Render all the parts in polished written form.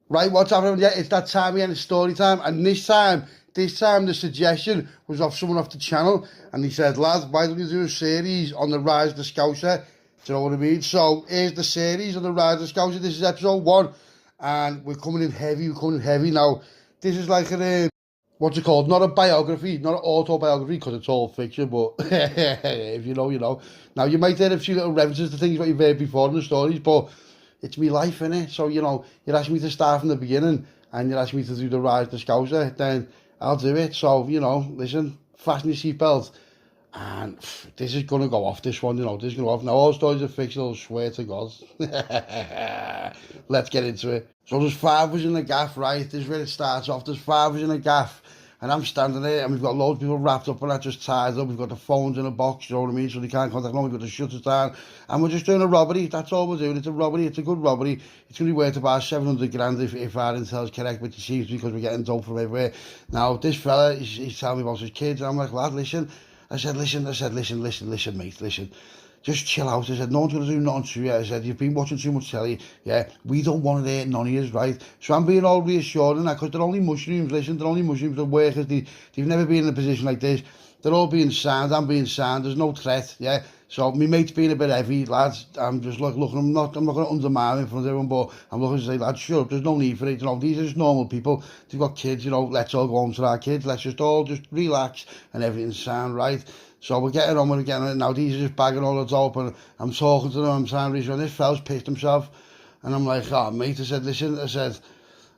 Right, what's happening? Yeah, it's that time again, it's story time. And this time the suggestion was of someone off the channel. And he said, lad, why don't you do a series on the rise of the Scouser? Do you know what I mean? So here's the series on the rise of the Scouser. This is episode 1. And we're coming in heavy now. This is like what's it called? Not a biography, not an autobiography, because it's all fiction, but if you know, you know. Now, you might hear a few little references to things that you've heard before in the stories, but it's me life, innit? So, you know, you're asking me to start from the beginning, and you're asking me to do the rise to Scouser, then I'll do it. So, you know, listen, fasten your seatbelt, and this is going to go off, this one, you know, this is going to go off. Now, all stories are fictional, swear to God. Let's get into it. So there's 5 of us in the gaff, right? This is where it starts off. There's 5 of us in the gaff. And I'm standing there, and we've got loads of people wrapped up and that just tied up. We've got the phones in a box, you know what I mean? So they can't contact no one. We've got the shutters down. And we're just doing a robbery. That's all we're doing. It's a robbery. It's a good robbery. It's going to be worth about 700 grand if our intel is correct, which it seems because we're getting dope from everywhere. Now, this fella, he's telling me about his kids. And I'm like, lad, listen. Listen, mate, listen. Just chill out. I said, no one's going to do nothing to you. I said, you've been watching too much telly. Yeah, we don't want to hurt none of you, right? So I'm being all reassuring that because they're only mushrooms. Listen, they're only mushrooms. They're workers. They've never been in a position like this. They're all being sound. I'm being sound. There's no threat. Yeah. So my mate's being a bit heavy, lads. I'm just like looking. I'm not going to undermine in front of everyone, but I'm looking to say, lads, shut up. There's no need for it. You know, these are just normal people. They've got kids. You know, let's all go home to our kids. Let's just all just relax and everything's sound, right? So we're getting on, now these are just bagging all the dope, and I'm talking to them, I'm trying to reach on this fella's pissed himself, and I'm like, oh mate, I said, listen, I said,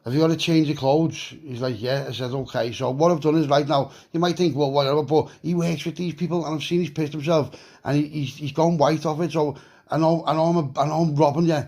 have you got to change your clothes? He's like, yeah. I said, okay. So what I've done is, right now, you might think, well, whatever, but he works with these people, and I've seen he's pissed himself, and he's gone white off it, so I know I'm robbing you.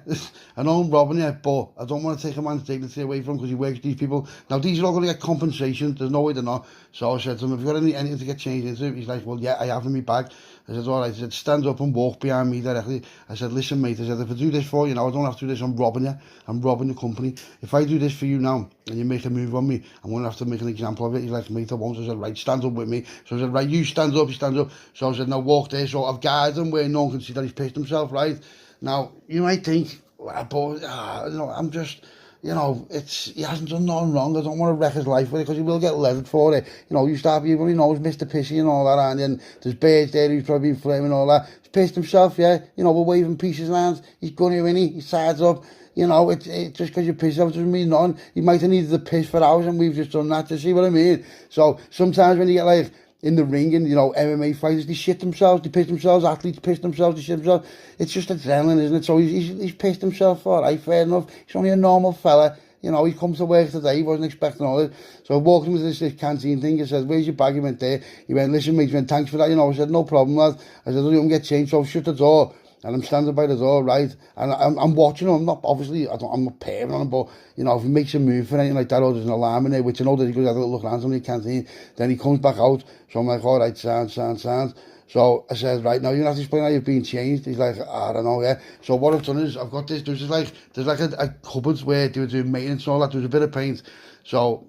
I know I'm robbing you, but I don't want to take a man's dignity away from him because he works with these people. Now, these are all going to get compensation. There's no way they're not. So I said to him, have you got anything to get changed into? He's like, well, yeah, I have in my bag. I said, all right. I said, stand up and walk behind me directly. I said, listen, mate. I said, if I do this for you now, I don't have to do this. I'm robbing you. I'm robbing the company. If I do this for you now and you make a move on me, I'm going to have to make an example of it. He's like, mate, I won't. I said, right, stand up with me. So I said, right, you stand up, he stands up. So I said, now walk there. So I've guided him where no one can see that he's pissed himself, right? Now, you might think, but, you know, I'm just, you know, he hasn't done nothing wrong. I don't want to wreck his life with it because he will get leathered for it. You know, you start, everybody knows Mr. Pissy and all that, and then there's birds there who's probably been flaming and all that. He's pissed himself, yeah. You know, we're waving pieces around. He's gunning you in, he sides up. You know, it just because you piss yourself doesn't mean nothing. He might have needed the piss for hours, and we've just done that, to see what I mean? So sometimes when you get like, in the ring, and you know, MMA fighters, they shit themselves, they piss themselves, athletes piss themselves, they shit themselves. It's just adrenaline, isn't it? So he's pissed himself, all right, fair enough. He's only a normal fella, you know. He comes to work today, he wasn't expecting all this. So I walked him with this canteen thing. He says, where's your bag? He went there. He went, listen mate, he went, thanks for that, you know. I said, no problem, lad. I said, you can get changed, so shut the door. And I'm standing by the door, right? And I'm watching him. I'm not, obviously, I'm not pairing on him, but, you know, if he makes a move for anything like that, or there's an alarm in there, which I know that he goes have a look around somebody canteen, then he comes back out. So I'm like, all right, sound. So I said, right, now you have to explain how you've been changed. He's like, I don't know, yeah. So what I've done is, I've got this, there's like a cupboard where they were doing maintenance and all that. There's a bit of paint. So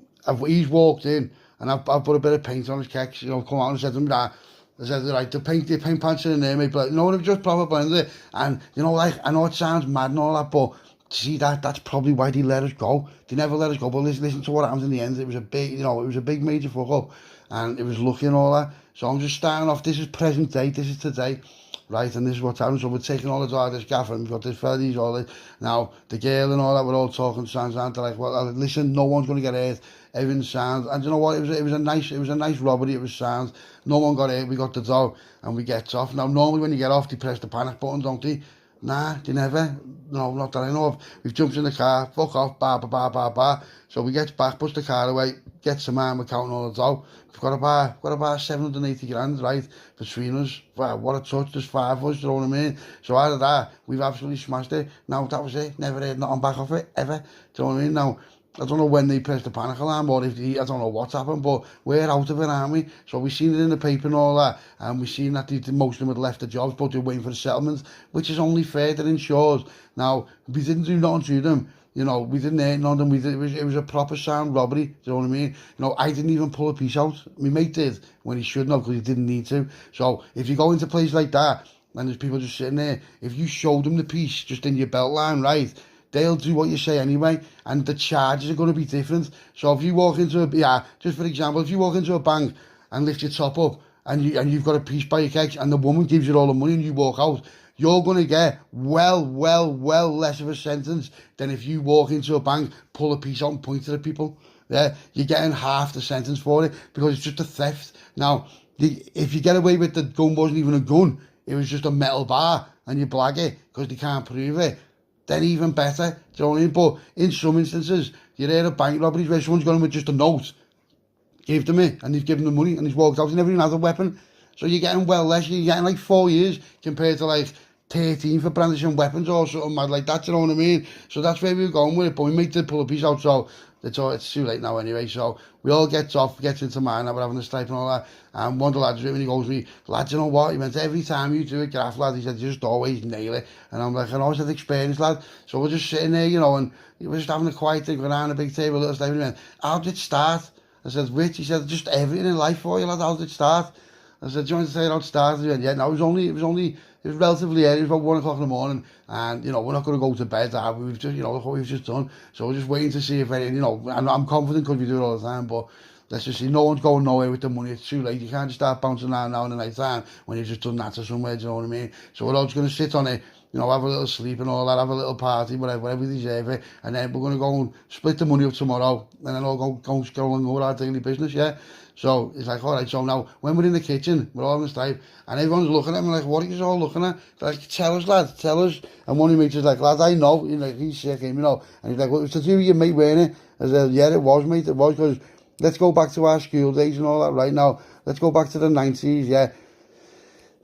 he's walked in, and I've put a bit of paint on his kecks, you know, come out and said to him, that. I said, right, the paint pants in there, mate, but you know what, I've just proper blended it. And, you know, like, I know it sounds mad and all that, but see, that's probably why they let us go. They never let us go, but listen to what happened in the end. It was a big, you know, it was a big major fuck up, and it was lucky and all that. So I'm just starting off, this is present day, this is today, right, and this is what's happening. So we're taking all the out of this gaffer, and we've got this fella, these, all this. Now, the girl and all that, we're all talking, sounds, they're like, well, listen, no one's going to get hurt. Everything sounds, and you know what, it was a nice robbery. It was sound, no one got hurt. We got the dough and we get off. Now normally when you get off, they press the panic button, don't they? Nah, they never. No, not that I know of. We've jumped in the car, fuck off, ba. So we get back, push the car away, get some man, we're counting all the dough. We've got about 780 grand, right, between us. Wow, what a touch, there's 5 of us, you know what I mean? So out of that, we've absolutely smashed it. Now that was it, never heard nothing back off it, ever. Do you know what I mean? Now, I don't know when they pressed the panic alarm, or I don't know what's happened, but we're out of it, aren't we? So we've seen it in the paper and all that, and we've seen that most of them had left the jobs, but they're waiting for the settlement, which is only fair, they're insured. Now, we didn't do nothing to them, you know, we didn't hurt none of them, it was a proper sound robbery, do you know what I mean? You know, I didn't even pull a piece out, my mate did, when he shouldn't have, because he didn't need to. So, if you go into places like that, and there's people just sitting there, if you showed them the piece just in your belt line, right, they'll do what you say anyway, and the charges are going to be different. So if you walk into just for example, if you walk into a bank and lift your top up, and you've got a piece by your keg, and the woman gives you all the money and you walk out, you're going to get well less of a sentence than if you walk into a bank, pull a piece out and point to the people. Yeah, you're getting half the sentence for it because it's just a theft. Now, if you get away with the gun wasn't even a gun, it was just a metal bar, and you blag it because they can't prove it, then even better. Do you know what I mean? But in some instances, you hear of bank robberies where someone's gone in with just a note, gave them it, and he's given them money, and he's walked out, he never even had a weapon. So you're getting well less, you're getting like 4 years compared to like 13 for brandishing weapons or something mad like that, you know what I mean? So that's where we were going with it, but we made the pull a piece out, so it's too late now anyway. So we all gets into mine, now we're having a stripe and all that, and one of the lads with me, he goes to me, lad, you know what, he went, every time you do a graph, lad, he said, you just always nail it. And I'm like, I always had experience, lad. So we're just sitting there, you know, and we're just having a quiet thing around a big table, a little stuff, and he went, how did it start? I said, which? He said, just everything in life for you, lad, how did it start? I said, do you want to say how it started? He went, yeah, no, it was relatively early, it was about 1 o'clock in the morning, and, you know, we're not going to go to bed, we've just, you know, look what we've just done, so we're just waiting to see if any, you know, I'm confident because we do it all the time, but let's just see, no one's going nowhere with the money, it's too late, you can't just start bouncing around now in the night time when you've just done that to somewhere, do you know what I mean? So we're all just going to sit on it, you know, have a little sleep and all that, have a little party, whatever we deserve it, and then we're going to go and split the money up tomorrow, and then all go and go our daily business, yeah? So it's like, all right, so now when we're in the kitchen, we're all on this type, and everyone's looking at me like, what are you all looking at? They're like, tell us, lad, tell us. And one of my mates is like, lad, I know, you know, he's sick, you know, and he's like, well, it was to do with your mate wearing it. I said, yeah, it was, mate, it was, because let's go back to our school days and all that right now. Let's go back to the 90s, yeah.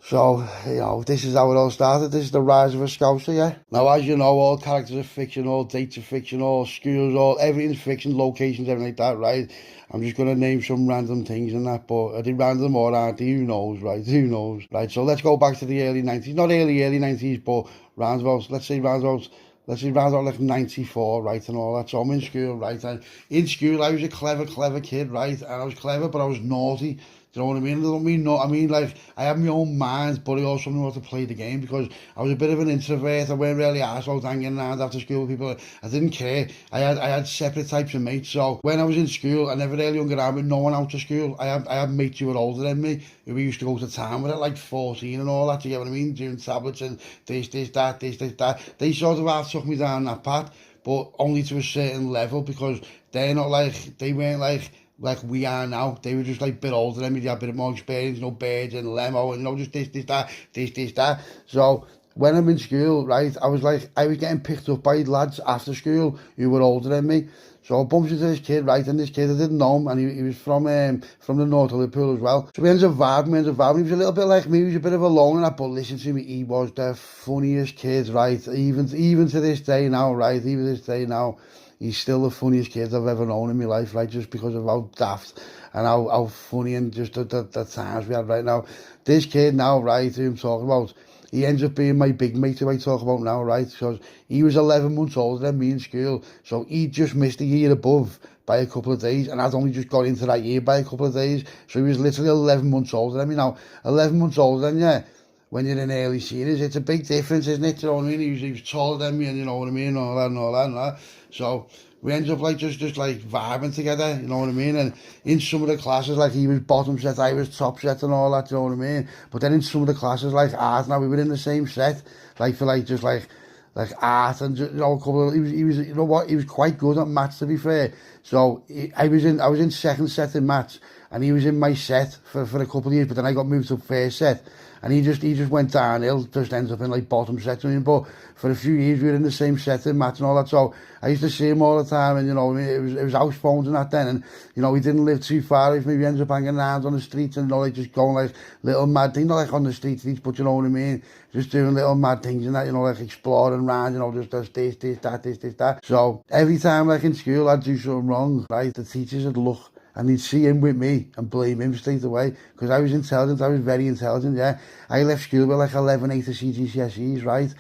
So, you know, this is how it all started. This is the rise of a Scouser, yeah. Now, as you know, all characters are fiction, all dates are fiction, all schools, everything's fiction, locations, everything like that, right? I'm just going to name some random things and that, but are they random or aren't they? Who knows, right? Who knows, right? So let's go back to the early 90s. Not early 90s, but roundabouts, let's say roundabouts like 94, right, and all that. So I'm in school, right, and in school I was a clever kid, right, and I was clever, but I was naughty. Do you know what I mean? I don't mean no. I mean, like, I had my own mind, but I also knew how to play the game because I was a bit of an introvert. I weren't really arsehole hanging around after school with people. I didn't care. I had separate types of mates. So when I was in school, I never really hung around with no one out of school. I had mates who were older than me, who we used to go to town with at like 14 and all that. Do you get what I mean? Doing tablets and this, that. They sort of half took me down that path, but only to a certain level because they weren't like we are now. They were just like a bit older than me, they had a bit more experience, you know, birds and lemo and, you know, just this, that. So when I'm in school, right, I was getting picked up by lads after school who were older than me. So I bumped into this kid, right, and this kid, I didn't know him, and he was from the north of Liverpool as well. So we ended up vibing, he was a little bit like me, he was a bit of a loner, but listen to me, he was the funniest kid, right, even to this day now, right, even this day now. He's still the funniest kid I've ever known in my life, right? Just because of how daft and how funny and just the times we had right now. This kid now, right, who I'm talking about, he ends up being my big mate who I talk about now, right? Because he was 11 months older than me in school. So he just missed a year above by a couple of days. And I'd only just got into that year by a couple of days. So he was literally 11 months older than me now. 11 months older than you. When you're in early series, it's a big difference, isn't it? You know what I mean? He was taller than me, and you know what I mean, and all that. So we ended up like just like vibing together, you know what I mean? And in some of the classes, like he was bottom set, I was top set, and all that, you know what I mean? But then in some of the classes, like art, now we were in the same set, like for like just like art and just, you know, a couple of, he was you know what, he was quite good at maths, to be fair. So I was in second set in maths, and he was in my set for a couple of years, but then I got moved to first set. And he just went downhill, just ends up in like bottom set. I mean, but for a few years we were in the same set in match and all that. So I used to see him all the time, and you know, I mean, it was house phones and that then, and you know, he didn't live too far. If maybe ends up hanging around on the streets and, you know, like just going like little mad things, not like on the streets, but you know what I mean, just doing little mad things and that, you know, like exploring around, you know, just this, that. So every time like in school I'd do something wrong, right, the teachers would look and he'd see him with me and blame him straight away because I was intelligent, I was very intelligent, yeah. I left school with like 11 A to C GCSEs, right?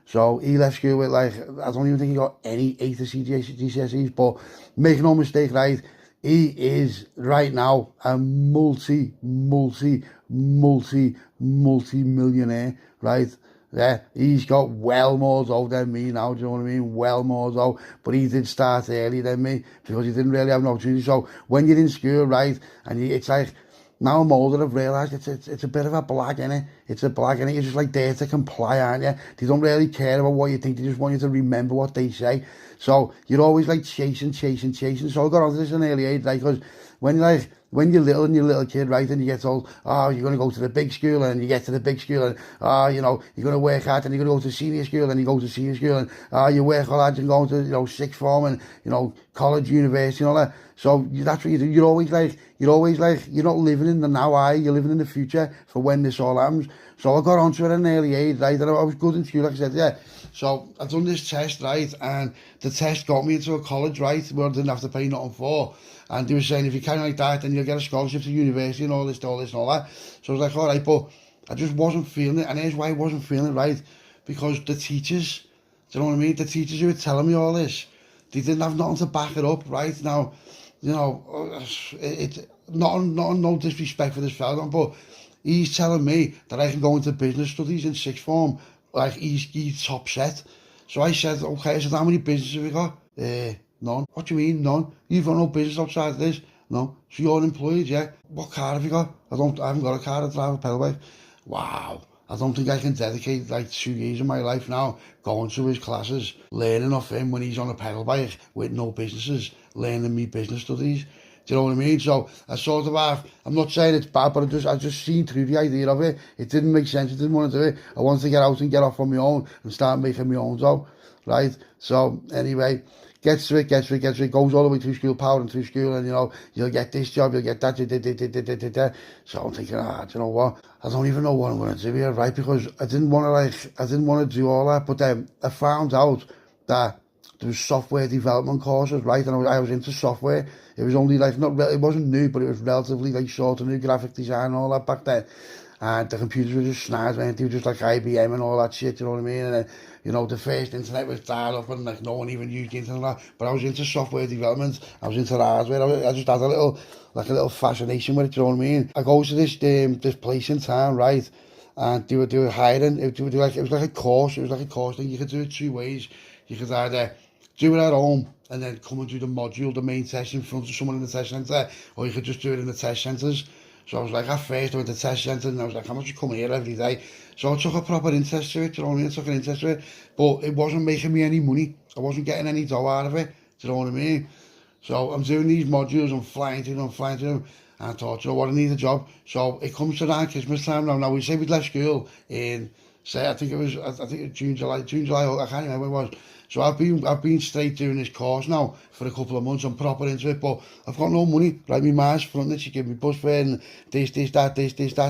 So he left school with like, I don't even think he got any A to C GCSEs, but make no mistake, right? He is right now a multi-millionaire, right? Yeah, he's got well more dough than me now, do you know what I mean? Well more dough. But he did start earlier than me because he didn't really have an opportunity. So when you're in school, right, and it's like, now I'm older, I've realised it's a bit of a blag, innit? It's a blag, innit? You're just like there to comply, aren't you? They don't really care about what you think, they just want you to remember what they say. So you're always like chasing. So I got onto this in an early age, like, because when you're little and you're a little kid, right, and you get told, oh, you're going to go to the big school, and you get to the big school, and, oh, you know, you're going to work hard, and you're going to go to senior school, and you go to senior school, and, oh, you work hard, and go to, you know, sixth form, and, you know, college, university, and all that. So that's what you do. You're always like, you're not living in the now, are you? You're living in the future for when this all happens. So I got onto it at an early age, right, and I was good in school, like I said, yeah. So I done this test, right, and the test got me into a college, right, where I didn't have to pay nothing for. And they were saying, if you carry like that, then you'll get a scholarship to university and all this and all that. So I was like, all right, but I just wasn't feeling it. And here's why I wasn't feeling it, right? Because the teachers, do you know what I mean? The teachers who were telling me all this, they didn't have nothing to back it up, right? Now, you know, it's no disrespect for this fella, but he's telling me that I can go into business studies in sixth form, like he's top set. So I said, okay, I said, how many businesses have we got? None. What do you mean, none? You've got no business outside of this? No. So you're unemployed, yeah? What car have you got? I haven't got a car, I drive a pedal bike. Wow. I don't think I can dedicate like 2 years of my life now going to his classes, learning off him when he's on a pedal bike with no businesses, learning me business studies. Do you know what I mean? So I sort of have, I'm not saying it's bad, but I just seen through the idea of it. It didn't make sense. I didn't want to do it. I wanted to get out and get off on my own and start making my own dough, right? So anyway, gets to it, goes all the way through school, powering through school, and you know, you'll get this job, you'll get that. So I'm thinking, do you know what? I don't even know what I'm going to do here, right? Because I didn't want to do all that, but then I found out that there was software development courses, right? And I was into software. It was only like, it wasn't new, but it was relatively like sort of new, graphic design and all that back then. And the computers were just snares, man. They were just like IBM and all that shit, you know what I mean? And then, you know, the first internet was dial up and like no one even used the internet. But I was into software development. I was into hardware. I just had a little fascination with it, you know what I mean? I go to this place in town, right? And they were hiring. It was like a course. It was like a course thing. You could do it two ways. You could either do it at home and then come and do the module, the main test in front of someone in the test centre, or you could just do it in the test centres. So I was like, at first I went to the test centre and I was like, I'm not just coming here every day. So I took a proper interest to it, you know what I mean? I took an interest to it, but it wasn't making me any money. I wasn't getting any dough out of it, do you know what I mean? So I'm doing these modules, I'm flying to them, and I thought, you know what, I need a job. So it comes to around Christmas time now. Now we say we'd left school in, say, I think it was June, July, I can't remember when it was. So I've been straight doing this course now for a couple of months. I'm proper into it, but I've got no money. Like my ma's fronting, she give me bus fare and this, that,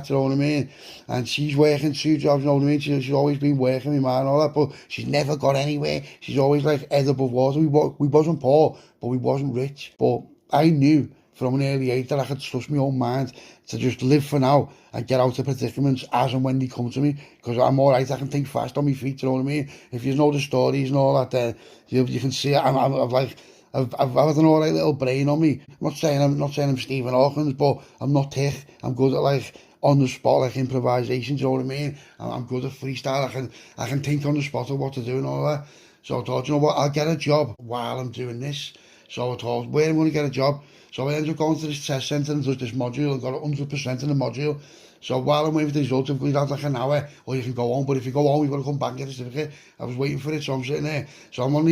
you know what I mean? And she's working 2 jobs, you know what I mean? She's always been working, my ma and all that, but she's never got anywhere. She's always like head above water. We wasn't poor, but we wasn't rich. But I knew from an early age that I could trust my own mind to just live for now and get out of predicaments as and when they come to me, because I'm alright, I can think fast on my feet, you know what I mean? If you know the stories and all that, then you can see I've had an alright little brain on me. I'm not saying I'm Stephen Hawkins, but I'm not thick. I'm good at like on the spot, like improvisation, do you know what I mean? I'm good at freestyle. I can think on the spot of what to do and all that. So I thought, you know what, I'll get a job while I'm doing this. So I thought, where am I going to get a job? So I ended up going to this test centre and did this module. I got 100% in the module. So while I'm waiting for the results, I've got like an hour, or you can go home. But if you go home, you've got to come back and get a certificate. I was waiting for it, so I'm sitting there. So I'm on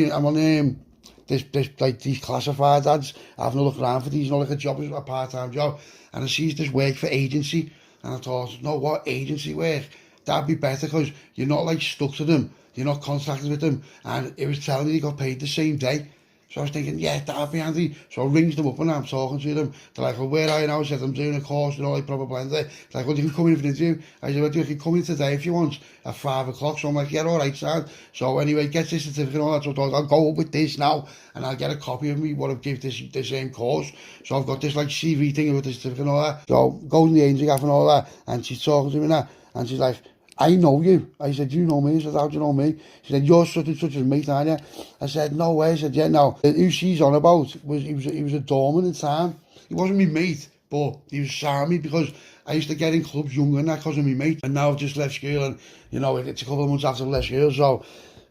this like these classified ads, having a look around for these, you know, like a job, a part-time job. And I see this work for agency. And I thought, no, what agency work? That'd be better because you're not like stuck to them. You're not contracted with them. And it was telling me you got paid the same day. So I was thinking, yeah, that'd be handy. So I rings them up and I'm talking to them. They're like, well, where are you now? I said, I'm doing a course, you know, like proper blender. They're like, well, you can come in for an interview. I said, well, you can come in today if you want at 5 o'clock. So I'm like, yeah, all right, Sam. So anyway, get this certificate and all that. So I thought, I'll go up with this now and I'll get a copy of me, what I've given this same course. So I've got this like CV thing with the certificate and all that. So goes in the agency gaff and all that. And she's talking to me now. And she's like, I know you. I said, you know me? I said, how do you know me? She said, you're such and such as mate, aren't you? I said, no way. I said, yeah, no. Who she's on about, he was a doorman in town. He wasn't my mate, But he was Sammy because I used to get in clubs younger than that because of my mate. And now I've just left school and, you know, it's a couple of months after I left school. So,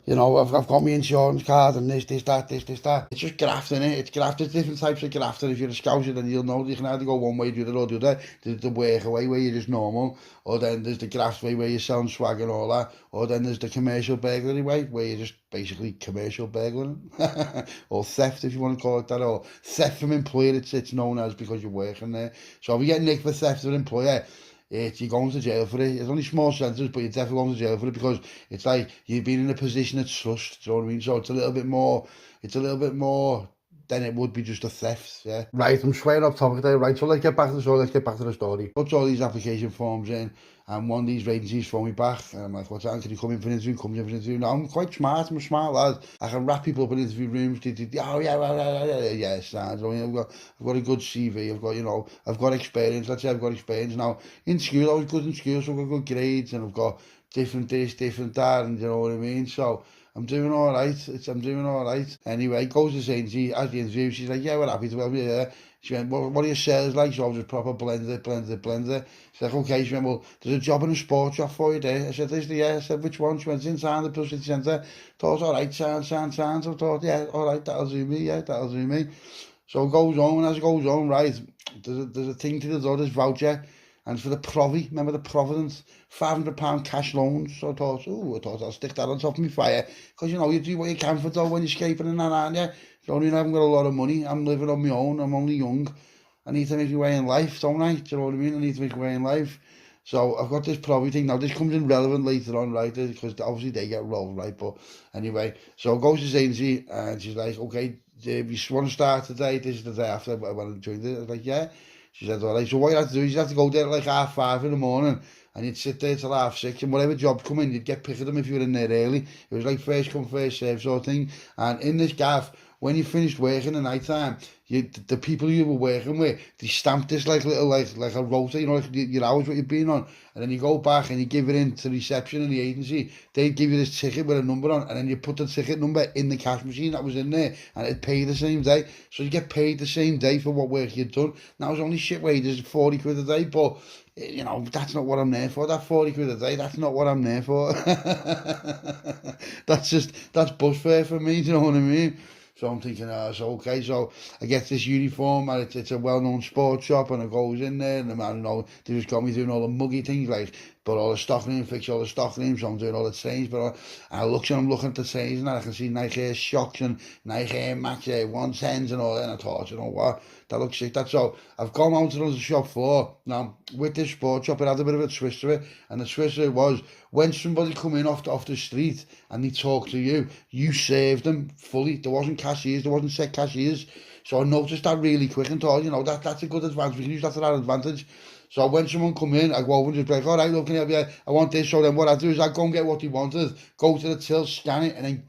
you know, I've got my insurance card and this, that. It's just grafting, innit? It's graft. There's different types of grafting. If you're a scouser, then you'll know you can either go one way, do the or the other. There's the work away where you're just normal. Or then there's the graft way where you're selling swag and all that. Or then there's the commercial burglary way where you're just basically commercial burglaring. Or theft, if you want to call it that. Or theft from employer, it's known as because you're working there. So if you get nicked for theft of employer, you're going to jail for it. It's only small sentences, but you're definitely going to jail for it because it's like you've been in a position of trust. Do you know what I mean? So it's a little bit more than it would be just a theft, yeah. Right, I'm swearing off topic there, right, so let's get back to the story. Puts all these application forms in, and one of these agencies phone me back, and I'm like, what's that, can you come in for an interview, Now, I'm quite smart, I'm a smart lad, I can wrap people up in interview rooms, oh yeah, sounds, I've got a good CV, I've got experience, let's say I've got experience. Now, in school, I was good in school, so I've got good grades, and I've got different this, different that, and you know what I mean, so I'm doing all right. Anyway, goes to the agency, as the interview, she's like, yeah, we're happy to have you here. She went, what are your sales like? So I was a proper blender. She's like, okay. She went, well, there's a job in a sports shop for you there. I said, is there? Yeah. I said, which one? She went, it's inside the Peel City Centre. Thought, all right, sounds. I thought, yeah, all right, that'll do me. So it goes on, and as it goes on, right, there's a thing to the door, this voucher. And for the Provi, remember the Providence, £500 cash loans. So I thought I'll stick that on top of my fire. Because, you know, you do what you can for though when you're escaping and that, aren't you? So I mean, I haven't got a lot of money. I'm living on my own. I'm only young. I need to make my way in life, don't I? Do you know what I mean? I need to make my way in life. So I've got this Provi thing. Now, this comes in relevant later on, right? Because obviously they get rolled, right? But anyway, so I go to this agency and she's like, okay, if you want to start today, this is the day after I went and joined it. I was like, yeah. She said, all right, so what you have to do is you have to go there at like 5:30 in the morning and you'd sit there till 6:30 and whatever jobs come in, you'd get picked of them if you were in there early. It was like first come, first serve sort of thing. And in this gaff, when you finished working at night time, the people you were working with, they stamped this like little, like a rota, you know, like your hours what you've been on. And then you go back and you give it in to reception in the agency. They give you this ticket with a number on, and then you put the ticket number in the cash machine that was in there, and it'd pay the same day. So you get paid the same day for what work you'd done. Now it's only shit wages, 40 quid a day, but you know, that's not what I'm there for. That 40 quid a day, that's not what I'm there for. That's bus fare for me, do you know what I mean? So I'm thinking, so okay, so I get this uniform, and it's a well-known sports shop, and I goes in there, and the man, you know, they just got me doing all the muggy things, like, put all the stock in, fix all the stock in, so I'm doing all the trains, but I'm looking at the trains, and I can see Nike Air Shocks, and Nike Air Max Air 110s, and all that, and I thought, you know what, that looks sick, that's so, I've gone out to the shop floor, now, with this sports shop, it had a bit of a twist to it, and the twist to it was, when somebody come in off the street, and they talk to you, you served them fully. There wasn't cashiers, there wasn't set cashiers. So I noticed that really quick and thought, you know, that's a good advantage. We can use that to our advantage. So when someone come in, I go over and just be like, all right, look, can you help you? I want this. So then what I do is I go and get what they wanted, go to the till, scan it, and then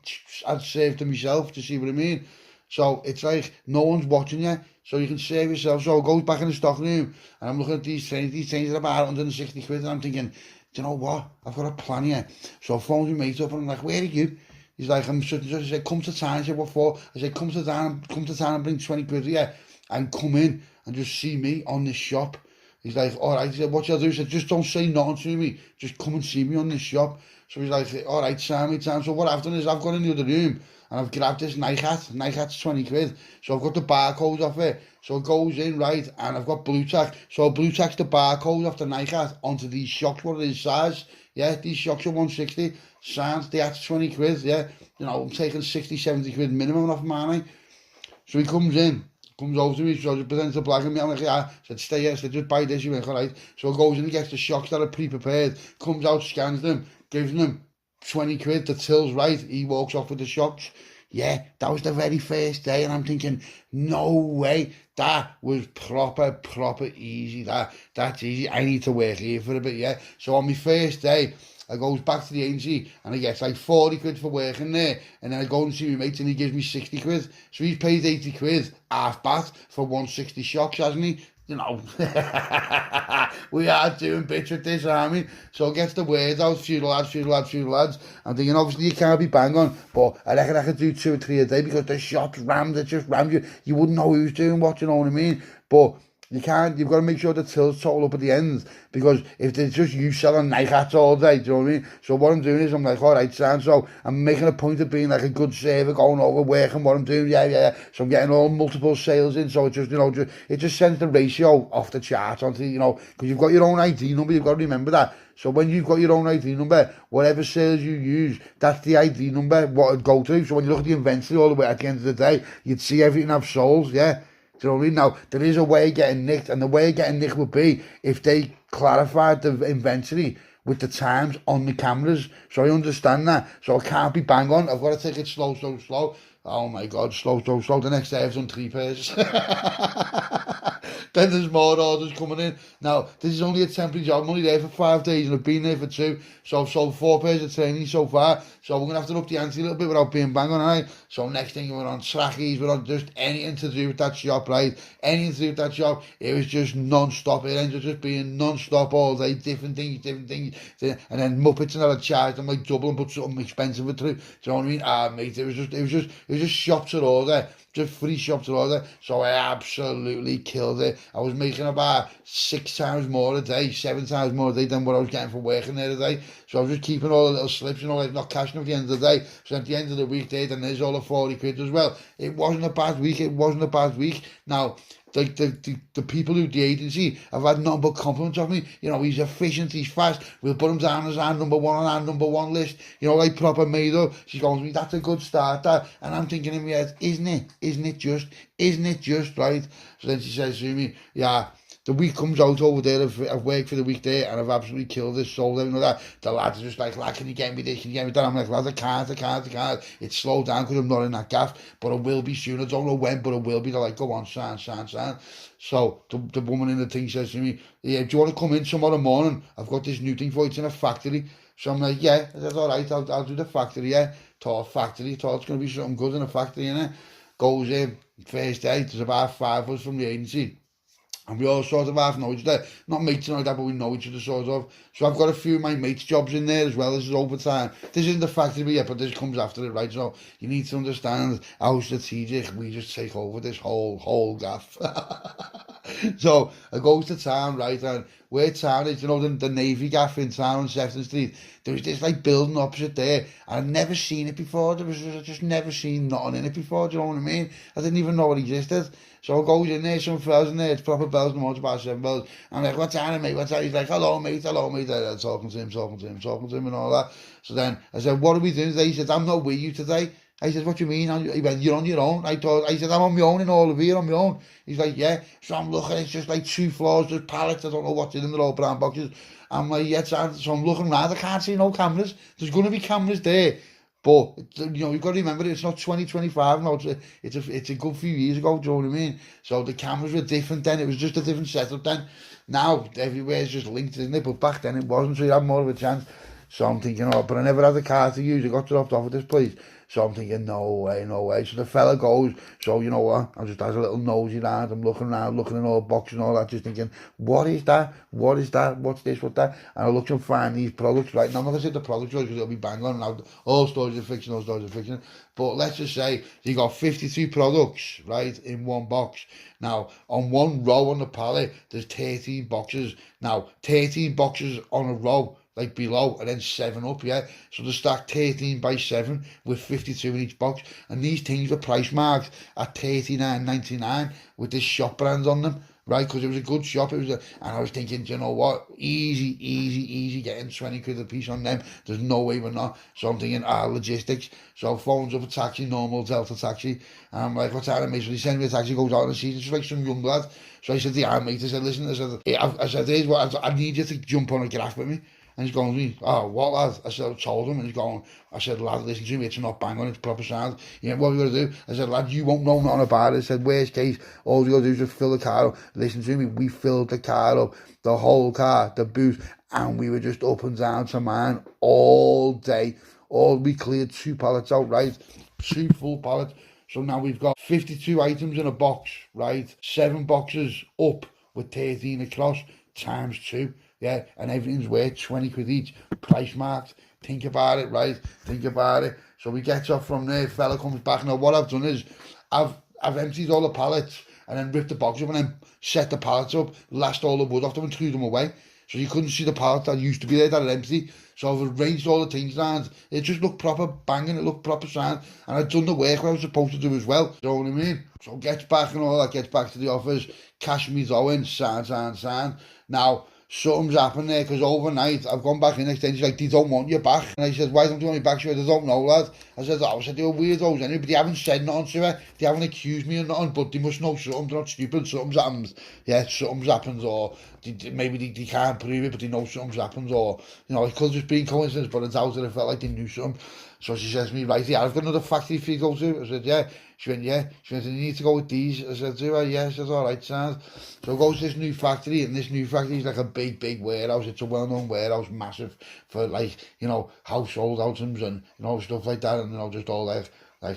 I'd serve to myself, to see what I mean. So it's like no one's watching you, so you can save yourself. So I go back in the stock room, and I'm looking at these trains are about 160 quid, and I'm thinking, do you know what? I've got a plan here. So I phoned my mate up, and I'm like, where are you? He's like, I'm such and such. I said, come to town. He said, what for? I said, come to town and bring 20 quid here, and come in and just see me on this shop. He's like, all right. He said, what shall I do? He said, just don't say nothing to me. Just come and see me on this shop. So he's like, all right, Sammy. So what I've done is I've gone in the other room, and I've grabbed this Nike hat. Nike hat's 20 quid. So I've got the barcode off it. So it goes in, right, and I've got blue tack. So blue tack's the barcode off the Nike hat onto these shocks, what it is size. Yeah, these shocks are 160. Sounds, the hat's 20 quid, yeah. You know, I'm taking 60, 70 quid minimum off mine. So he comes over to me, so he presents the black and me. I'm like, yeah. I said, stay here. I said, just buy this. He went, all right. So he goes in and gets the shocks that are pre-prepared, comes out, scans them, gives them 20 quid, the till's right. He walks off with the shocks. Yeah, that was the very first day, and I'm thinking, no way, that was proper easy, that's easy, I need to work here for a bit, yeah. So on my first day, I goes back to the agency, and I get like 40 quid for working there, and then I go and see my mate, and he gives me 60 quid, so he's paid 80 quid, half bat, for 160 shocks, hasn't he? You know, we are doing bits with this army, so it gets the word out, few lads. I'm thinking, obviously you can't be bang on, but I reckon I could do 2 or 3 a day because the shops rammed, it just rammed you. You wouldn't know who's doing what, you know what I mean? But You can't, you've got to make sure the till's total up at the end, because if it's just you selling Nike hats all day, do you know what I mean? So what I'm doing is, I'm like, all right, Sam, so I'm making a point of being like a good saver, going over, working what I'm doing, yeah. So I'm getting all multiple sales in, so it just, it just sends the ratio off the chart onto, because you've got your own ID number, you've got to remember that. So when you've got your own ID number, whatever sales you use, that's the ID number, what it'd go to. So when you look at the inventory all the way at the end of the day, you'd see everything I've sold, yeah. Do you know what I mean? Now, there is a way of getting nicked, and the way of getting nicked would be if they clarified the inventory with the times on the cameras. So I understand that. So I can't be bang on. I've got to take it slow. Oh my God, slow. The next day I've done 3 pairs. Then there's more orders coming in. Now, this is only a temporary job. I'm only there for 5 days and I've been there for 2. So I've sold 4 pairs of training so far. So we're going to have to up the ante a little bit without being bang on, right? So next thing we're on trackies, we're on just anything to do with that shop, right? Anything to do with that shop. It was just non-stop. It ended up just being non-stop all day, different things. And then Muppets and I charged them like double and put something expensive through. Do you know what I mean? Mate, it was just shops at order. Just free shops at order. So I absolutely killed it. I was making about 6 times more a day, 7 times more a day than what I was getting for working there a day. So I was just keeping all the little slips, like not cashing at the end of the day. So at the end of the week, then there's all the 40 quid as well. It wasn't a bad week. Now, the people who the agency have had nothing but compliments of me. He's efficient, he's fast. We'll put him down as our number one on our number one list. Like proper made up. She's going to me, that's a good start, that. And I'm thinking in my head, isn't it just right? So then she says to me, yeah. The week comes out over there, I've worked for the week there, and I've absolutely killed this, sold everything like that. The lads are just like, lad, can you get me this, can you get me that? I'm like, lad, I can't. It's slowed down because I'm not in that gaff, but I will be soon. I don't know when, but I will be. They're like, go on, sign. So the woman in the thing says to me, yeah, do you want to come in tomorrow morning? I've got this new thing for you, it's in a factory. So I'm like, yeah. I said, all right, I'll do the factory, yeah. Thought it's going to be something good in a factory, innit? Goes in, first day, there's about 5 of us from the agency. And we all sort of half know each other. Not mates and all that, but we know each other sort of. So I've got a few of my mates' jobs in there as well. This is overtime. This isn't the factory yet, but this comes after it, right? So you need to understand how strategic we just take over this whole gaff. So I go to town, right? And where town is, the Navy gaff in town on Sefton Street. There was this like building opposite there. And I'd never seen it before. I just never seen nothing in it before. Do you know what I mean? I didn't even know it existed. So I goes in there, some fellas in there, it's proper bells in the morning, about 7 bells. I'm like, what's happening, mate? What's happening? He's like, hello, mate. I'm talking to him and all that. So then I said, what are we doing today? He said, I'm not with you today. I said, what do you mean? He went, you're on your own. I said, I'm on my own in all of here, on my own. He's like, yeah. So I'm looking, it's just like 2 floors, there's pallets, I don't know what's in them, they're all brown boxes. I'm like, yeah, so I'm looking around, I can't see no cameras. There's going to be cameras there. But, you've got to remember, it's not 2025 now, it's a good few years ago, do you know what I mean? So the cameras were different then, it was just a different setup then. Now, everywhere's just linked, isn't it? But back then it wasn't, so you had more of a chance. So I'm thinking, but I never had a car to use, I got dropped off at this place. So I'm thinking, no way. So the fella goes, so you know what, I just has a little nosy around, I'm looking around, looking in all boxes and all that, just thinking, what is that? What's this, what's that? And I look and find these products, right? Now I'm not going to say the products because it'll be bang on, now all stores are fiction. But let's just say you got 52 products, right, in one box. Now, on one row on the pallet, there's 13 boxes. Now, 13 boxes on a row, like below, and then 7 up, yeah? So they stack 13 by 7 with 52 in each box. And these things were price marked at $39.99 with this shop brand on them, right? Because it was a good shop. And I was thinking, do you know what? Easy getting 20 quid a piece on them. There's no way we're not. So I'm thinking, logistics. So phones up a taxi, normal Delta taxi. And I'm like, what's that, mate? So he sends me a taxi, goes out and sees it's like some young lad. So I said, yeah, mate. I said, listen, I said, here's what, I need you to jump on a graph with me. And he's going to me, oh, what, lad? I said, I told him, and he's going, I said, lad, listen to me, it's not bang on, it's proper sound. What are we going to do? I said, lad, you won't know nothing about it. I said, worst case, all you got to do is just fill the car up. Listen to me, we filled the car up, the whole car, the boot, and we were just up and down to mine all day. We cleared 2 pallets out, right? 2 full pallets. So now we've got 52 items in a box, right? 7 boxes up with 13 across, times 2. Yeah, and everything's worth 20 quid each, price marked. Think about it, right? So we get off from there, fella comes back. Now what I've done is, I've emptied all the pallets, and then rip the box up and then set the pallets up, last all the wood off them and threw them away. So you couldn't see the pallets that used to be there that are empty. So I've arranged all the things around. It just looked proper banging, it looked proper sound. And I'd done the work I was supposed to do as well. You know what I mean? So gets back and all that, gets back to the office, cash me going, sound. Now, something's happened there, because overnight I've gone back in next day and she's like, they don't want you back. And I said, why don't you want me back? She said, I don't know, lad. I said, they were weirdos anyway, but they haven't said nothing to her. They haven't accused me of nothing, but they must know something. They're not stupid. Something's happened. Yeah, something's happened, or maybe they can't prove it, but they know something's happened, or, you know, it could just be coincidence, but I doubt it. I felt like they knew something. So she says to me, right, yeah, I've got another factory for you to go to. I said, yeah. She went, yeah. She went, you need to go with these. I said, to her, yeah. She says, all right, sounds. So I go to this new factory, and this new factory is like a big warehouse. It's a well-known warehouse, massive, for, like, you know, household items and, you know, stuff like that, and, you know, just all like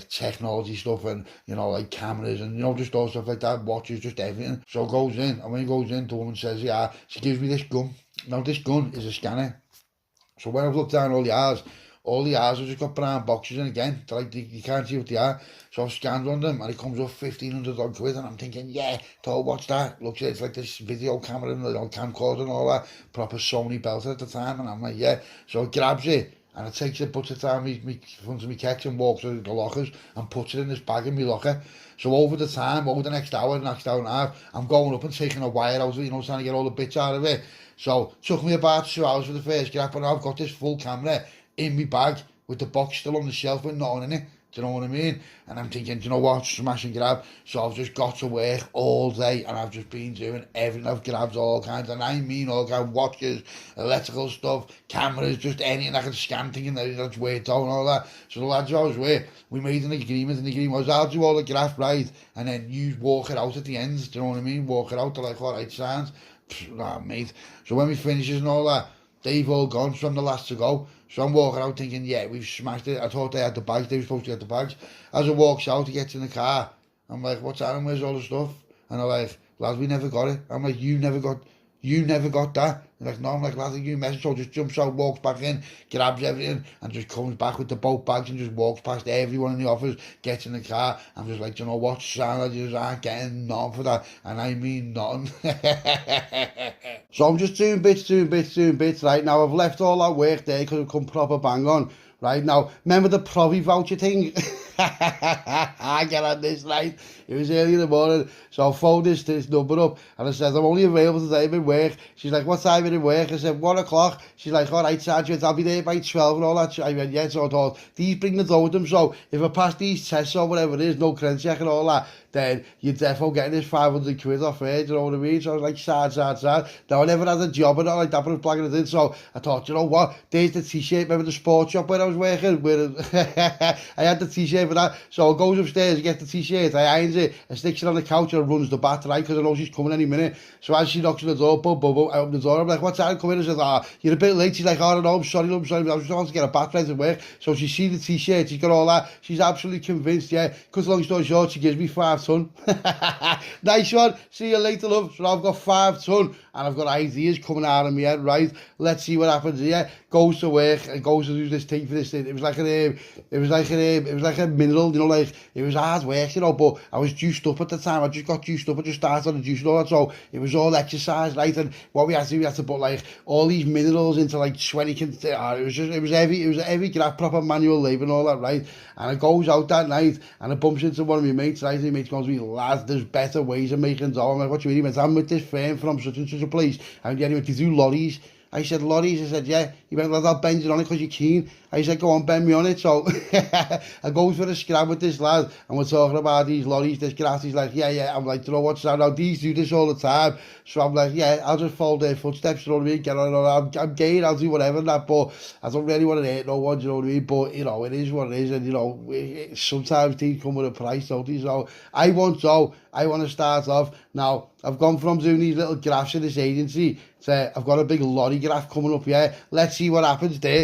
technology stuff, and, you know, like cameras and, you know, just all stuff like that, watches, just everything. So it goes in, and when he goes in, the woman says, yeah, she gives me this gun. Now, this gun is a scanner. So when I've looked down all the hours have just got brown boxes in again. They're like, you can't see what they are. So I've scanned on them, and it comes up 1,500 odd quid, and I'm thinking, yeah, what's that? Looks like it's like this video camera and the camcorder and all that, proper Sony Belter at the time, and I'm like, yeah. So it grabs it, and it takes it, puts it down me front of me kecks and walks to the lockers and puts it in this bag in my locker. So over the next hour and a half, I'm going up and taking a wire out of it, you know, trying to get all the bits out of it. So it took me about 2 hours for the first grab, and I've got this full camera in my bag with the box still on the shelf with nothing in it. Do you know what I mean? And I'm thinking, do you know what? Smash and grab. So I've just got to work all day, and I've just been doing everything. I've grabbed all kinds, and I mean all kinds of watches, electrical stuff, cameras, just anything I can scan, thinking that's worked out and all that. So the lads I was with, we made an agreement, and the agreement was, I'll do all the graph right, and then you walk it out at the ends. Do you know what I mean? Walk it out. They're like, all right, sounds. Nah, mate. So when we finishes and all that, they've all gone, so I'm the last to go. So I'm walking out thinking, yeah, we've smashed it. I thought they had the bags, they were supposed to get the bags. As I walks out, he gets in the car. I'm like, what's happening, where's all the stuff? And they're like, lads, we never got it. I'm like, you never got that? They're like, no. I'm like, lads, you message. So just jumps out, walks back in, grabs everything, and just comes back with the boat bags and just walks past everyone in the office, gets in the car. I'm just like, do you know what, Sam, you just aren't getting nothing for that. And I mean nothing. So I'm just doing bits. Right now, I've left all that work there because I've come proper bang on. Right now, remember the Provi voucher thing? I get on this, right? It was early in the morning, so I phoned this number up, and I said, I'm only available today, I'm in work. She's like, what time are you in work? I said, 1 o'clock. She's like, all right, Sergeant, I'll be there by 12 and all that. I went, yeah, so I thought, these bring the dough with them, so if I pass these tests or whatever it is, no credit check and all that, then you're definitely getting this 500 quid off here, do you know what I mean? So I was like, sad. Now, I never had a job or not like that, but I was blagging it in, so I thought, you know what, there's the t-shirt, remember the sports shop where I was working? Where I had the t-shirt for that, so I goes upstairs, I get the t-shirt, I irons it, I sticks it on the couch and runs the bat, right, because I know she's coming any minute. So as she knocks on the door, boom, I open the door, I'm like, what's that, come in? I said, you're a bit late. She's like, oh, no, I'm sorry, I was just trying to get a bat ready to work. So she sees the t-shirt, she's got all that, she's absolutely convinced, yeah, because long story short, she gives me 5 ton. Nice one, see you later, love. So I've got 5 ton, and I've got ideas coming out of my head, right, let's see what happens here. Goes to work and goes to do this thing for this thing. It was like a mineral, you know, like, it was hard work, you know, but I was juiced up at the time. I just got juiced up, I just started on the juice and all that, so it was all exercise, right? And what we had to do, we had to put like all these minerals into like 20 it was heavy graph, proper manual labour and all that, right? And it goes out that night, and it bumps into one of my mates, right? And my mate goes to me, lad, there's better ways of making dough. I'm like, what do you mean? He went, I'm with this firm from such and such a place, and yeah, he went, do you do lorries? I said, lorries? I said, yeah. He went, well, I'll bend you on it because you're keen. I said, go on, bend me on it. So I go for a scrap with this lad, and we're talking about these lorries, this grass. He's like, yeah. I'm like, you know what's that? Now, these do this all the time. So I'm like, yeah, I'll just follow their footsteps, you know what I mean? Get on, I'm gay, I'll do whatever and that, but I don't really want to hurt no one, you know what I mean? But, you know, it is what it is, and, you know, sometimes things come with a price, don't they? So I want to start off. Now, I've gone from doing these little graphs in this agency to I've got a big lorry graph coming up here. Let's see what happens there.